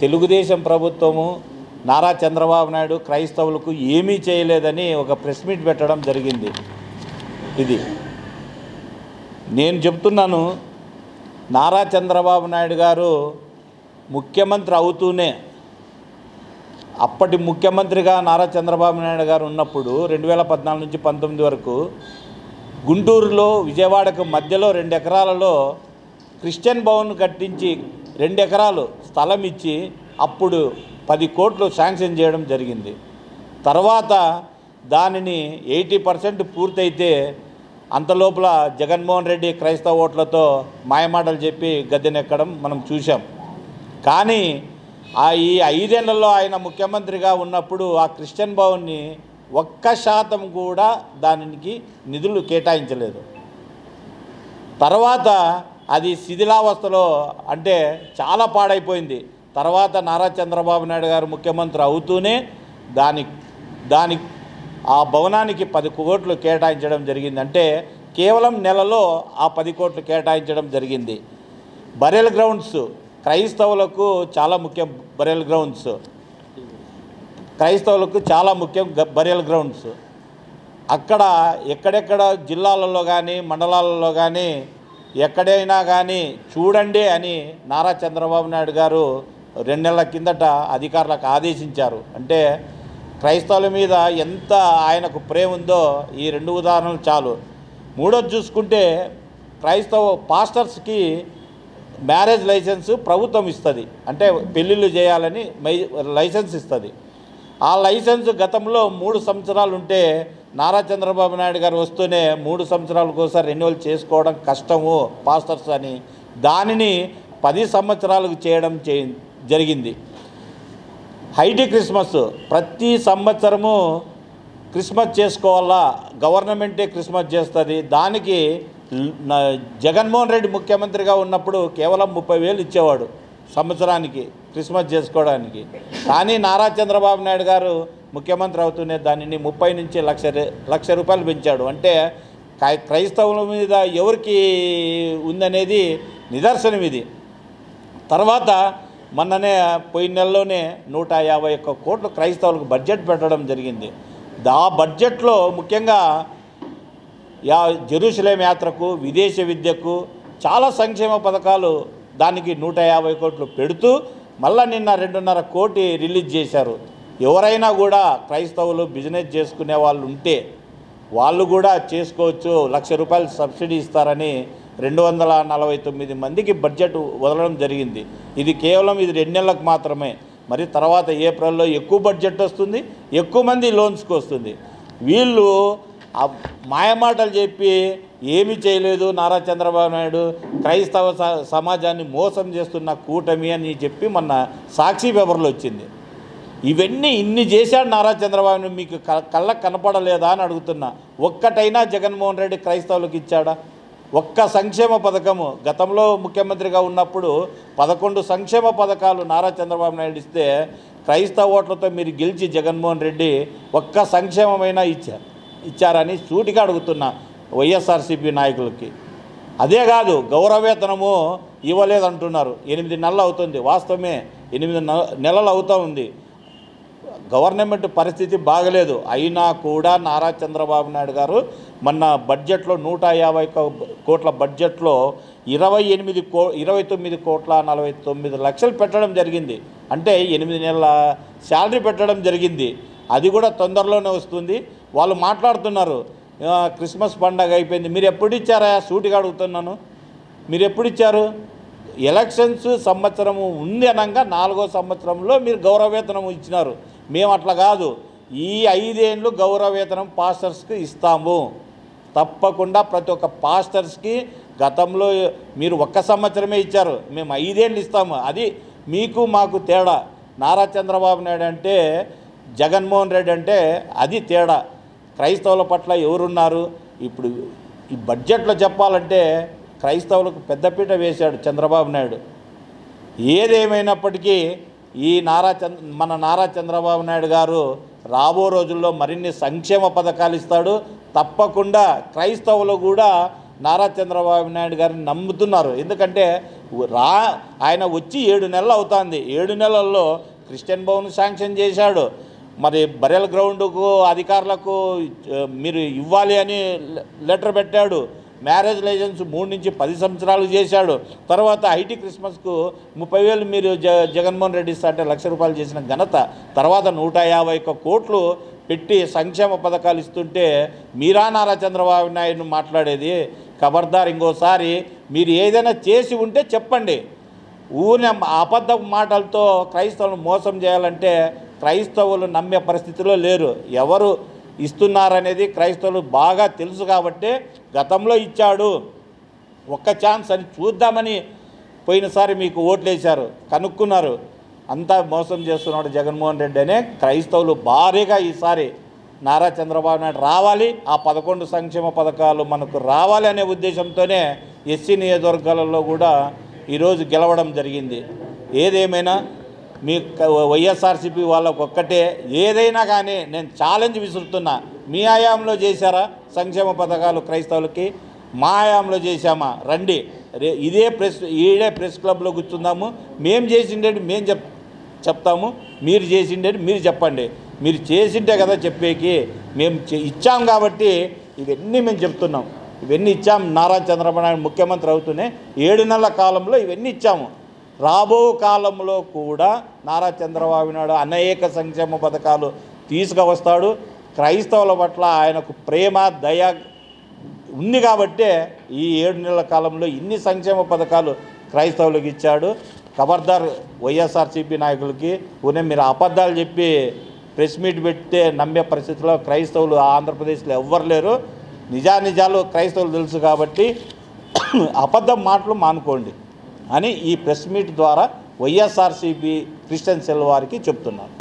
తెలుగుదేశం ప్రభుత్వము నారా చంద్రబాబు నాయుడు క్రైస్తవులకు ఏమీ చేయలేదని ఒక ప్రెస్ మీట్ పెట్టడం జరిగింది. ఇది నేను చెప్తున్నాను, నారా చంద్రబాబు నాయుడు గారు ముఖ్యమంత్రి అవుతూనే, అప్పటి ముఖ్యమంత్రిగా నారా చంద్రబాబు నాయుడు గారు ఉన్నప్పుడు 2014 నుంచి 19 వరకు గుంటూరులో విజయవాడకు మధ్యలో 2 ఎకరాలలో క్రిస్టియన్ భవన్ కట్టించి 2 ఎకరాలు స్థలం ఇచ్చి అప్పుడు 10 కోట్లు శాంక్షన్ చేయడం జరిగింది. తర్వాత దానిని 80% పూర్తయితే అంతలోపల జగన్మోహన్ రెడ్డి క్రైస్తవ ఓట్లతో మాయమాటలు చెప్పి గద్దెనెక్కడం మనం చూసాం. కానీ ఈ 5 ఏళ్లలో ఆయన ముఖ్యమంత్రిగా ఉన్నప్పుడు ఆ క్రిస్టియన్ భవన్ని 1% కూడా దానికి నిధులు కేటాయించలేదు. తర్వాత అది శిథిలావస్థలో, అంటే చాలా పాడైపోయింది. తర్వాత నారా చంద్రబాబు నాయుడు గారు ముఖ్యమంత్రి అవుతూనే దాని ఆ భవనానికి 10 కోట్లు కేటాయించడం జరిగింది. అంటే కేవలం నెలలో ఆ 10 కోట్లు కేటాయించడం జరిగింది. బరియల్ గ్రౌండ్స్ క్రైస్తవులకు చాలా ముఖ్యం. క్రైస్తవులకు చాలా ముఖ్యం బరియల్ గ్రౌండ్స్. అక్కడ ఎక్కడెక్కడ జిల్లాలలో కానీ మండలాలలో కానీ ఎక్కడైనా కానీ చూడండి అని నారా చంద్రబాబు నాయుడు గారు 2 నెలల కిందట అధికారులకు ఆదేశించారు. అంటే క్రైస్తవుల మీద ఎంత ఆయనకు ప్రేమ ఉందో ఈ 2 ఉదాహరణలు చాలు. మూడోది చూసుకుంటే, క్రైస్తవ పాస్టర్స్కి మ్యారేజ్ లైసెన్స్ ప్రభుత్వం ఇస్తుంది. అంటే పెళ్ళిళ్ళు చేయాలని లైసెన్స్ ఇస్తుంది. ఆ లైసెన్స్ గతంలో 3 సంవత్సరాలు ఉంటే నారా చంద్రబాబు నాయుడు గారు వస్తూనే 3 సంవత్సరాలకు ఒకసారి రెన్యువల్ చేసుకోవడం కష్టము పాస్టర్స్ అని దానిని 10 సంవత్సరాలకు చేయడం జరిగింది. హైటీ క్రిస్మస్ ప్రతి సంవత్సరము క్రిస్మస్ చేసుకోవాలా, గవర్నమెంటే క్రిస్మస్ చేస్తుంది. దానికి జగన్మోహన్ రెడ్డి ముఖ్యమంత్రిగా ఉన్నప్పుడు కేవలం 30,000 ఇచ్చేవాడు సంవత్సరానికి క్రిస్మస్ చేసుకోవడానికి. కానీ నారా చంద్రబాబు నాయుడు గారు ముఖ్యమంత్రి అవుతూనే దానిని 30 నుంచి లక్ష రూపాయలు పెంచాడు. అంటే క్రైస్తవుల మీద ఎవరికి ఉందనేది నిదర్శనం ఇది. తర్వాత మొన్ననే పోయిన నెలలోనే 151 కోట్లు క్రైస్తవులకు బడ్జెట్ పెట్టడం జరిగింది. ఆ బడ్జెట్లో ముఖ్యంగా జెరూసలేం యాత్రకు, విదేశీ విద్యకు చాలా సంక్షేమ పథకాలు దానికి 150 కోట్లు పెడుతూ మళ్ళీ నిన్న 2.5 కోటి రిలీజ్ చేశారు. ఎవరైనా కూడా క్రైస్తవులు బిజినెస్ చేసుకునే వాళ్ళు ఉంటే వాళ్ళు కూడా చేసుకోవచ్చు, 1,00,000 రూపాయలు సబ్సిడీ ఇస్తారని 249 మందికి బడ్జెట్ వదలడం జరిగింది. ఇది కేవలం 2 నెలలకు మాత్రమే. మరి తర్వాత ఏప్రిల్లో ఎక్కువ బడ్జెట్ వస్తుంది, ఎక్కువ మంది లోన్స్కి వస్తుంది. వీళ్ళు మాయమాటలు చెప్పి ఏమీ చేయలేదు నారా చంద్రబాబు నాయుడు, క్రైస్తవ సమాజాన్ని మోసం చేస్తున్న కూటమి అని చెప్పి మొన్న సాక్షి పేపర్లో వచ్చింది. ఇవన్నీ ఇన్ని చేశాడు నారా చంద్రబాబు నాయుడు, మీకు కళ్ళకు కనపడలేదా అని అడుగుతున్నా. ఒక్కటైనా జగన్మోహన్ రెడ్డి క్రైస్తవులకు ఇచ్చాడా? ఒక్క సంక్షేమ పథకము గతంలో ముఖ్యమంత్రిగా ఉన్నప్పుడు 11 సంక్షేమ పథకాలు నారా చంద్రబాబు నాయుడు ఇస్తే క్రైస్తవ ఓట్లతో మీరు గెలిచి జగన్మోహన్ రెడ్డి ఒక్క సంక్షేమమైనా ఇచ్చారని సూటిగా అడుగుతున్నా వైఎస్ఆర్సీపీ నాయకులకి. అదే కాదు, గౌరవవేతనము ఇవ్వలేదంటున్నారు. 8 నెలలు అవుతుంది. వాస్తవమే, 8 నెలలు అవుతూ ఉంది. గవర్నమెంట్ పరిస్థితి బాగలేదు. అయినా కూడా నారా చంద్రబాబు నాయుడు గారు మొన్న బడ్జెట్లో 150 కోట్ల బడ్జెట్లో 29 కోట్ల 49 లక్షలు పెట్టడం జరిగింది. అంటే 8 నెలల శాలరీ పెట్టడం జరిగింది. అది కూడా తొందరలోనే వస్తుంది. వాళ్ళు మాట్లాడుతున్నారు క్రిస్మస్ పండగ అయిపోయింది. మీరు ఎప్పుడు ఇచ్చారా? సూటిగా అడుగుతున్నాను, మీరు ఎప్పుడు ఇచ్చారు? ఎలక్షన్స్ సంవత్సరము ఉంది అనగా 4వ సంవత్సరంలో మీరు గౌరవవేతనం ఇచ్చినారు. మేము అట్లా కాదు, ఈ 5 ఏళ్ళు గౌరవవేతనం పాస్టర్స్కి ఇస్తాము తప్పకుండా. ప్రతి ఒక్క పాస్టర్స్కి గతంలో మీరు 1 సంవత్సరమే ఇచ్చారు, మేము 5 ఏళ్ళు ఇస్తాము. అది మీకు మాకు తేడా. నారా చంద్రబాబు నాయుడు అంటే, జగన్మోహన్ రెడ్డి అంటే అది తేడా. క్రైస్తవుల పట్ల ఎవరున్నారు? ఇప్పుడు ఈ బడ్జెట్లో చెప్పాలంటే క్రైస్తవులకు పెద్దపీట వేశాడు చంద్రబాబు నాయుడు. ఏదేమైనప్పటికీ మన నారా చంద్రబాబు నాయుడు గారు రాబో రోజుల్లో మరిన్ని సంక్షేమ పథకాలు ఇస్తాడు. తప్పకుండా క్రైస్తవులు కూడా నారా చంద్రబాబు నాయుడు గారిని నమ్ముతున్నారు. ఎందుకంటే ఆయన వచ్చి 7 నెలలు అవుతుంది. 7 నెలల్లో క్రిస్టియన్ భవన్ శాంక్షన్ చేశాడు. మరి బరియల్ గ్రౌండ్కు అధికారులకు మీరు ఇవ్వాలి అని లెటర్ పెట్టాడు. మ్యారేజ్ లైసెన్స్ 3 నుంచి 10 సంవత్సరాలు చేశాడు. తర్వాత ఐటీ క్రిస్మస్కు 30,000 మీరు జగన్మోహన్ రెడ్డి ఇస్తా అంటే ₹1,00,000 చేసిన ఘనత. తర్వాత 151 కోట్లు పెట్టి సంక్షేమ పథకాలు ఇస్తుంటే మీరా నారా చంద్రబాబు నాయుడు మాట్లాడేది? ఖబర్దార్, ఇంకోసారి మీరు ఏదైనా చేసి ఉంటే చెప్పండి. ఊరిని అబద్ధ మాటలతో క్రైస్తవులను మోసం చేయాలంటే క్రైస్తవులు నమ్మే పరిస్థితిలో లేరు. ఎవరు ఇస్తున్నారనేది క్రైస్తవులు బాగా తెలుసు కాబట్టి గతంలో ఇచ్చాడు, ఒక్క ఛాన్స్ అని చూద్దామని పోయినసారి మీకు ఓట్లేశారు, కనుక్కున్నారు. అంతా మోసం చేస్తున్నాడు జగన్మోహన్ రెడ్డి అనే క్రైస్తవులు భారీగా ఈసారి నారా చంద్రబాబు నాయుడు రావాలి, ఆ 11 సంక్షేమ పథకాలు మనకు రావాలి అనే ఉద్దేశంతోనే ఎస్సీ నియోజకవర్గాలలో కూడా ఈరోజు గెలవడం జరిగింది. ఏదేమైనా మీ వైఎస్ఆర్సీపీ వాళ్ళకు ఒక్కటే, ఏదైనా కానీ నేను ఛాలెంజ్ విసురుతున్నా. మీ హయాంలో చేశారా సంక్షేమ పథకాలు క్రైస్తవులకి? మా హయాంలో చేశామా? రండి, ఈడే ప్రెస్ క్లబ్లో కూర్చుందాము. మేము చేసిండేది మేము చెప్తాము, మీరు చేసిండేది మీరు చెప్పండి. మీరు చేసింటే కదా చెప్పేకి. మేము ఇచ్చాం కాబట్టి ఇవన్నీ మేము చెప్తున్నాం. ఇవన్నీ ఇచ్చాం. నారా చంద్రబాబు నాయుడు ముఖ్యమంత్రి అవుతూనే 7 నెలల కాలంలో ఇవన్నీ ఇచ్చాము. రాబో కాలంలో కూడా నారా చంద్రబాబు నాయుడు అనేక సంక్షేమ పథకాలు తీసుకువస్తాడు. క్రైస్తవుల పట్ల ఆయనకు ప్రేమ దయ ఉంది కాబట్టే ఈ 7 నెలల కాలంలో ఇన్ని సంక్షేమ పథకాలు క్రైస్తవులకు ఇచ్చాడు. ఖబర్దార్ వైఎస్ఆర్సీపీ నాయకులకి, మీరు అబద్ధాలు చెప్పి ప్రెస్ మీట్ పెడితే నమ్మే పరిస్థితిలో క్రైస్తవులు ఆంధ్రప్రదేశ్లో ఎవ్వరు లేరు. నిజాలు క్రైస్తవులు తెలుసు కాబట్టి అబద్ధం మాటలు మానుకోండి అని ఈ ప్రెస్ మీట్ ద్వారా వైఎస్ఆర్సీపీ క్రిస్టియన్ సెల్ వారికి చెప్తున్నారు.